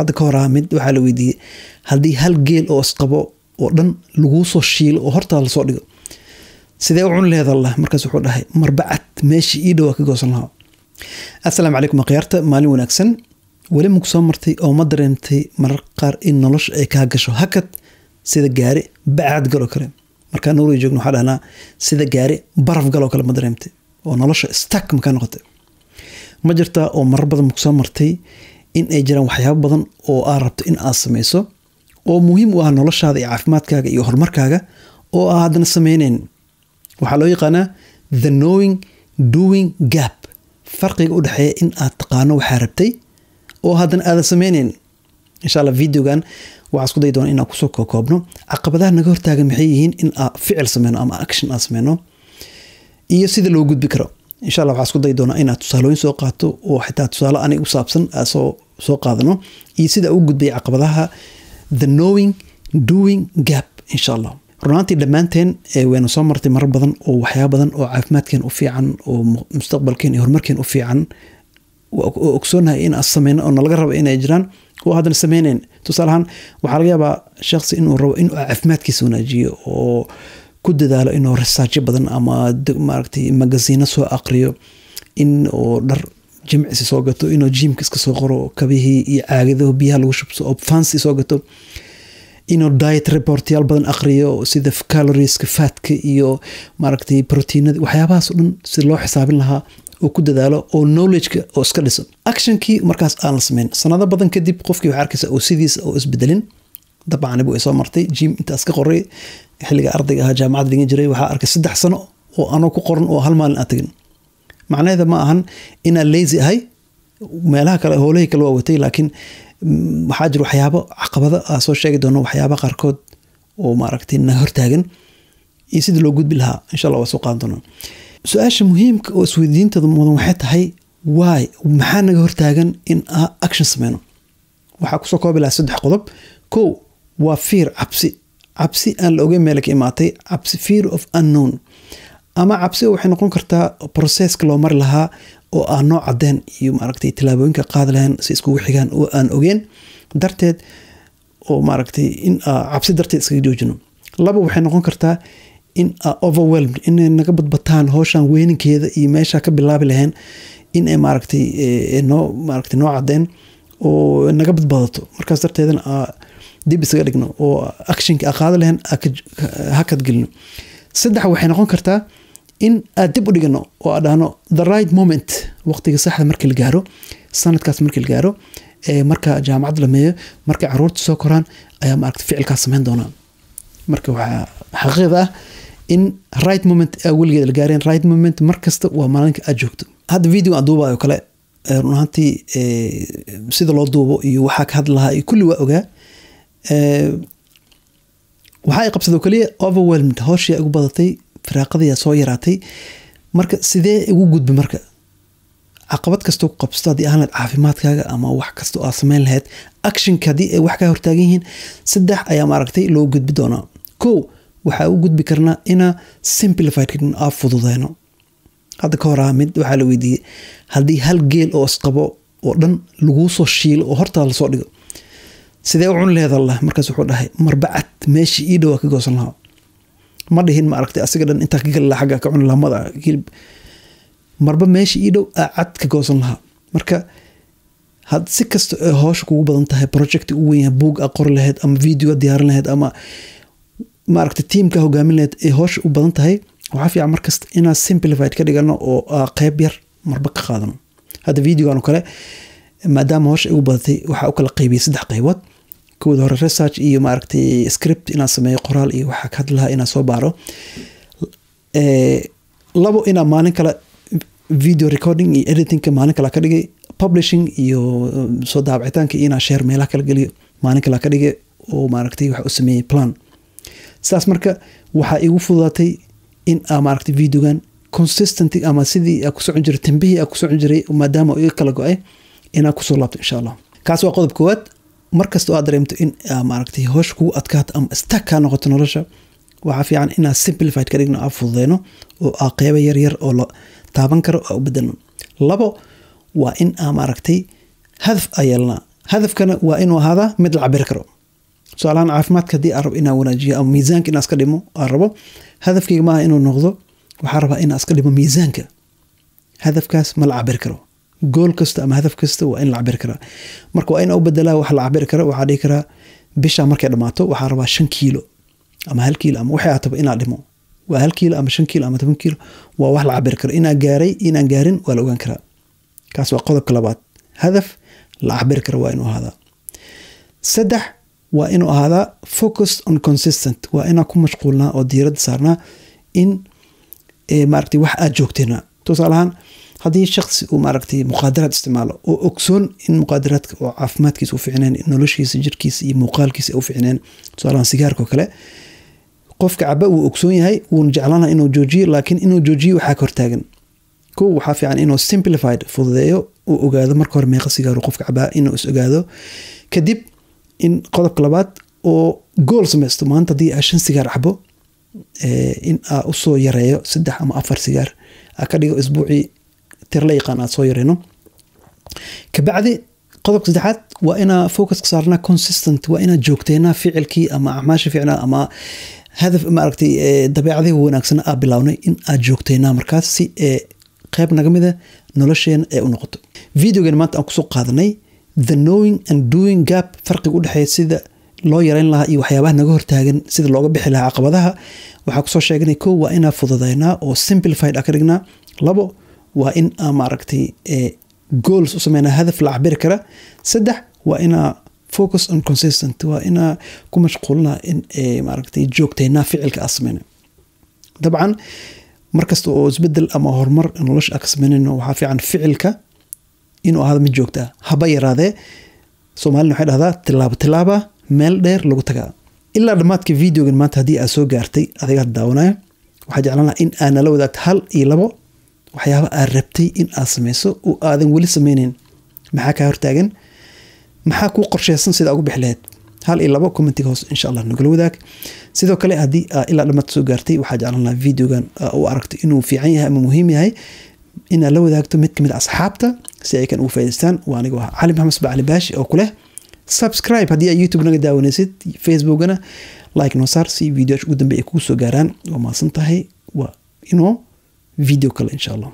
hadda ka horaa mid waxaa la weydiiyey haddii hal geel oo isqabo oo dhan laguu soo shiilo oo hortaada lasoo dhigo sidee u cuni laheed allah markaas wuxuu dhahay marbacad meeshii ii dhowaa ka goosan lahaa. assalaamu calaykum akhyaarta, maalin wanaagsan. weli maku soo martay oo ma dareemtay marar qaar in nolosha ay kaa gasho hakad sida gaari bacad galoo kale. markaa noolay joogno waxaa dhahnaa sida gaari baraf galoo kale ma dareemtay oo nolosha stak makaa noqotay. ma jirtaa oo marar badan maku soo martay in ay jiraan waxyaabo badan oo aad rabto in aad samayso oo muhiim u ah noloshaada iyo caafimaadkaaga iyo horumarkaaga oo aad haddana samaynayn. waxaa loo yaqaanaa the knowing doing gap, farqiga u dhexeeya in aad taqaano waxaa rabtay oo haddana aadan samaynayn. insha allah videogan waxaa isku day doona inaan kusoo koobno caqabadaha naga hortaagan maxay yihiin in aad ficil sameyno ama action aad sameyno iyo sida loo gudbi karo. insha allah waxaa isku day doona inaad tusaalooyin soo qaato oo xitaa tusaale aniga u saabsan aad soo qaadano iyo sida u gudbaya caqabadaha the knowing doing gap. insha allah runaantii dhammaanteen wayna soo martay marar badan oo waxyaaba badan oo caafimaadkeen u fiican oo mustaqbalkeen iyo horumarkeen u fiican oo ogsoonahay in aan sameyno oo nalaga rabo inay jiraan oo haddana sameynayn. tusaale ahaan waxaa laga yaabaa shakhsi inuu rabo inuu caafimaadkiisa wanaajiyo oo ku dadaalo inuu researchyo badan ama maaragtay magasiino soo aqriyo, in oo dhar jimcisi soo gato, inuu jiimka iska soo qoro, kabihii iyo caagadaho biyaha lagu shubso oo fancy soo gato, inuu diet reportyaal badan aqriyo sida calorieska, fatka iyo maaragtay proteinada, waxyaabahaas oo dhan si loo xisaabin lahaa oo ku dadaalo oo knowledge-ka oo iska dhiso. actionkii markaas aan la sameyn sanado badan kadib qofkii waxaa arkaysa oo sidiisa oo isbedelin. dabcan anigu ay soo martay jim intaas ka qoray xilliga ardayga ahaa jaamacadda dhigan jiray, waxaa arkay 3 sano oo anoo ku qoran oo hal maalin aan tagin. macnaheeda ma ahan inaan lazy ahay, meelaha kale howlahii kale waa watay, laakiin waxaa jira waxyaabo caqabado aan soo sheegi doono, waxyaaba qaarkood oo maaragtay na hortaagan iyo sidii loo gudbi lahaa. insha allah waa soo qaadan doonaa. su-aasha muhiimka oo isweydiintada mudan waxay tahay why, maxaa naga hortaagan in aan action sameyno. waxaa kusoo koobi lahaa 3 qodob. kow waa fear, cabsi aan la ogeyn meel ka imaatay, cabsi fear of unknown, ama cabsi waxay noqon kartaa processka loo mari lahaa oo aan noo cadeen iyo maaragtay tilaabooyinka qaadi lahayn si iskugu xigaan oo aan ogeyn darteed oo maaragtay in cabsi darteed iskaga joojino. 2 waxay noqon kartaa in overwhelmed, inay naga badbataan howshan weyninkeeda iyo meesha ka bilaabi lahayn in ay maaragtay noo cadeen oo naga badbadato, markaas darteedana dib isaga dhigno oo actionka qaadi lahayn hakad gelino. 3 waxay noqon kartaa in aad dib u dhigano oo aad dhahno the right moment, waqtiga saxda markii la gaaro, sanadkaas markii la gaaro, marka jaamacad la meeyo, markay caruurta soo koraan ayaa maaragtay ficilkaas sameyn doonaa. marka waxaa xaqiiqda ah in right moment weligeed la gaareen. right moment markasta waa maalinka aad joogto. hadda video aan duubayo kale run ahaantii sida loo duubo iyo waxaa ka hadli lahaa iyo kulli waa ogaa. waxaa ay qabsado kaliya overwhelmed, howshii ugu badatay, firaaqadii soo yaraatay. marka sidee ugu gudbi marka caqabad kastoo ku qabsato haddii aan lahayd caafimaadkaaga ama wax kastoo aad samayn lahayd actionka haddii ay wax kaa hortaagan yihiin 3 ayaa maaragtay loo gudbi doonaa. kow waxaa u gudbi karnaa inaa simplified aa fududeyno. hadda ka horaa mid waxaa la weydiiyey haddii hal geel oo isqabo oo dhan laguu soo shiilo oo hortaada lasoo dhigo sidee u cuni laheed allah markaas wuxuu dhahay marbacad meeshii ii dhowaa ka goosan lahaa. ma dhihin maaragtay asiga dhan intaa ka gali lahaa xagga ka cuni lahaa mada hilib, marba meeshii ii dhow cad ka goosan lahaa. marka had si kasta ay howsha kugu badan tahay, project u weyn yahay, buug aad qori lahayd ama video diyaarin lahayd ama maaragtay teamka hogaamin lahayd ay howsha u badan tahay, waxaa fiican markasta inaad simplified ka dhigano oo qayb yar marba ka qaadano. hadda videogan oo kale maadaama howsha ugu badatay waxaa u kala qaybiyay 3 qaybood. kooda hore research iyo maaragtay script inaan sameeyo, qoraal iyo waxaa ka hadlaha inaan soo baaro. 2 inaan maalin kale video recording iyo editingka maalin kale ka dhigay, publishing iyo soo daabacitaanka iyo inaan share meelaha kala geliyo maalin kale ka dhigay oo maaragtay waxa u sameeyay plan. saas marka waxaa igu fududaatay in maaragtay videogan consistent ama sidii ku socon jiray tanbihii ku socon jiray maadaama uu kala go'ay inaan ku soo laabto insha Allah. kaas waa qodob koowaad. markasta oo aad dareemto in maaragtay hoosh kugu adkaato ama stuck ka noqoto nolosha, waxaa fiican inaad simplified ka dhigno, aad fududeyno oo qaybo yar yar oo la taaban karo oo u bedelno. 2 waa in maaragtay hadaf ayelna hadafkana waa inuu ahaada mid la cabiri karo su'aalaan caafimaadka hadii aan rabo inaan wanaajiyo ama miisaanka inaan iska dhimo aan rabo hadafkayga ma aha inuu noqdo waxaan rabaa inaan iska dhimo miisaanka hadafkaas ma la cabiri karo goal kasta ama hadaf kasta waa in la cabiri karaa marka waa in u bedelaa wax la cabiri karo waxaa dhihi karaa bisha markay dhamaato waxaan rabaa 5 kiilo ama 1 kiilo ama waxay ahaataba inaan dhimo waa 1 kiilo ama 5 kiilo ama 10 kiilo waa wax la cabiri karo inaan gaaray inaan gaarin waa la ogaan karaa kaas waa qodobka labaad hadaf la cabiri karo waa inuu ahaada 3 waa inuu ahaada focused on consistent waa inaan ku mashquulnaa oo diiradda saarnaa in maaragtay wax aad joogteena tusaalahaan haddii shakhsi uu maaragtay muqaadaraad isticmaalo oo ogsoon in muqaadaraadka oo caafimaadkiisa u fiicneen noloshiisa jirkiisa iyo muuqaalkiisa u fiicneen tusaalahaan sigaarka oo kale qofka caba uu ogsoon yahay wuuna jeclaanaa inuu joojiyo laakiin inuu joojiyo waxaa ka hortaagan kow waxaa fiican inuu simplified fududeeyo uu ogaado marka hore meeqa sigaaru qofka cabaa inuu is ogaado kadib in qodobka labaad oo goal samaysto maanta haddii aa 5 sigaar cabo in aa usoo yareeyo 3 ama 4 sigaar aa ka dhigo isbuucii tir la yaqaan aad soo yareyno kabacdi qodobka saddexaad waa inaa focus ka saarnaa consistent waa inaa joogteynaa ficilkii ama acmaasha ficnaa ama hadaf maaragtay dabeecadii wanaagsan aa bilawnay in aad joogteynaa markaas si qayb naga mida nolosheena ee u noqoto videogan maanta aan kusoo qaadanay the knowing and doing gap farqiga u dhexeeya sida loo yareyn lahaa iyo waxyaabaha naga hortaagan sida looga bixi lahaa caqabadaha waxaa kusoo sheegnay kow waa inaa fududeynaa oo simplified aa ka dhignaa 2 waa in aan maaragtay goals u sameynaa hadaf la cabiri kara 3 waa inaa focus on consistent waa inaa ku mashquulnaa in maaragtay joogteynaa ficilka aan sameynay dabcan markasta oo isbedel ama horumar nolosha aan ka sameynayno waxaa fiican ficilka inuu ahaado mid joogta haba yaraadee Soomaalina waxay dhahdaa tilaabo meel dheer lagu tagaa ilaa dhamaadka videogan maanta haddii aad soo gaartay adiga daawanaya waxaa jeclaan in aan nala wadaagto 1 iyo 2 waxyaaba aad rabtay in aad samayso oo aadan weli sameynin maxaa ka hortaagan maxaa ku qorsheysan sida ugu bixi lahayd 1 iyo 2 commentiga hoos insha Allah nagala wadaag sidoo kale haddii ilaa dhamaad soo gaartay waxaa jeclaan videogan oo aragto inuu fiican yahay ama muhiim yahay in la wadaagto mid kamid asxaabta si ay kan ugu faa'iideystaan waa aniga Cali Maxamed Bacali Baashi oo kule subscribe haddii aad YouTube naga daawanaysid Facebookana like noo saar si videosh ugu dambe ay kugu soo gaaraan waa maasan tahay waa inoo video kale insha Allah